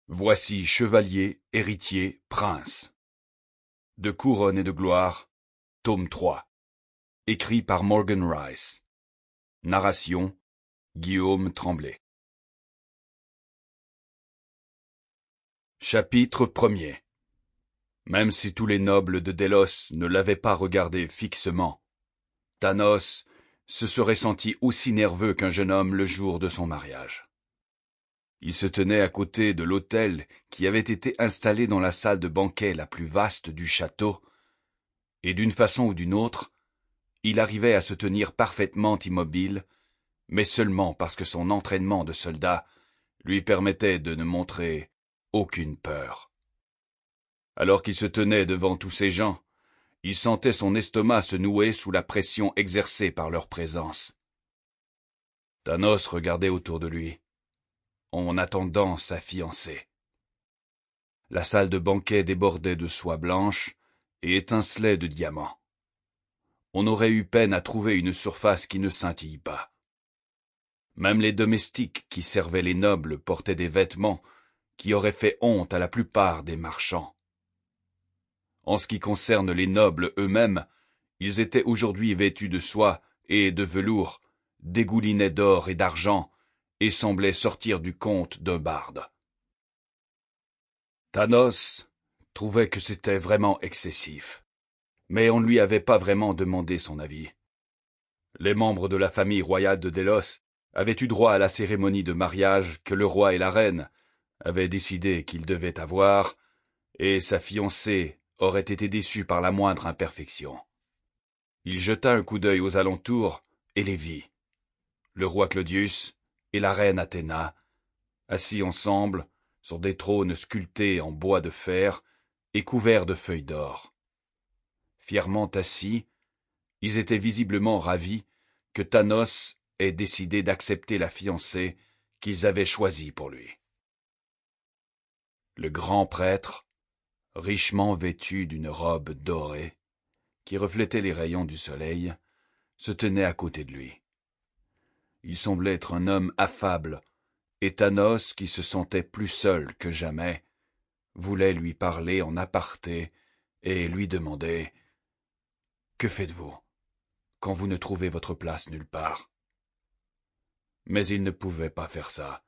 Voici chevalier, héritier, prince. De couronne et de gloire, tome 3. Écrit par Morgan Rice. Narration, Guillaume Tremblay. Chapitre 1er. Même si tous les nobles de Délos ne l'avaient pas regardé fixement, Thanos se serait senti aussi nerveux qu'un jeune homme le jour de son mariage. Il se tenait à côté de l'autel qui avait été installé dans la salle de banquet la plus vaste du château, et d'une façon ou d'une autre, il arrivait à se tenir parfaitement immobile, mais seulement parce que son entraînement de soldat lui permettait de ne montrer aucune peur. Alors qu'il se tenait devant tous ces gens, il sentait son estomac se nouer sous la pression exercée par leur présence. Thanos regardait autour de lui, en attendant sa fiancée. La salle de banquet débordait de soie blanche et étincelait de diamants. On aurait eu peine à trouver une surface qui ne scintille pas. Même les domestiques qui servaient les nobles portaient des vêtements qui auraient fait honte à la plupart des marchands. En ce qui concerne les nobles eux-mêmes, ils étaient aujourd'hui vêtus de soie et de velours, dégoulinés d'or et d'argent, et semblaient sortir du conte d'un barde. Thanos trouvait que c'était vraiment excessif, mais on ne lui avait pas vraiment demandé son avis. Les membres de la famille royale de Délos avaient eu droit à la cérémonie de mariage que le roi et la reine avaient décidé qu'ils devaient avoir, et sa fiancée aurait été déçue par la moindre imperfection. Il jeta un coup d'œil aux alentours et les vit. Le roi Claudius et la reine Athéna, assis ensemble sur des trônes sculptés en bois de fer et couverts de feuilles d'or. Fièrement assis, ils étaient visiblement ravis que Thanos ait décidé d'accepter la fiancée qu'ils avaient choisie pour lui. Le grand prêtre, richement vêtu d'une robe dorée, qui reflétait les rayons du soleil, se tenait à côté de lui. Il semblait être un homme affable, et Thanos, qui se sentait plus seul que jamais, voulait lui parler en aparté et lui demandait « Que faites-vous quand vous ne trouvez votre place nulle part ?» Mais il ne pouvait pas faire ça.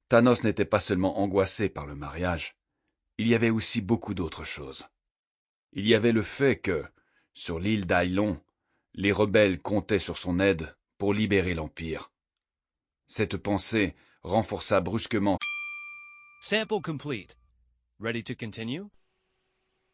Thanos n'était pas seulement angoissé par le mariage, il y avait aussi beaucoup d'autres choses. Il y avait le fait que, sur l'île d'Ailon, les rebelles comptaient sur son aide pour libérer l'Empire. Cette pensée renforça brusquement. Sample complete. Ready to continue?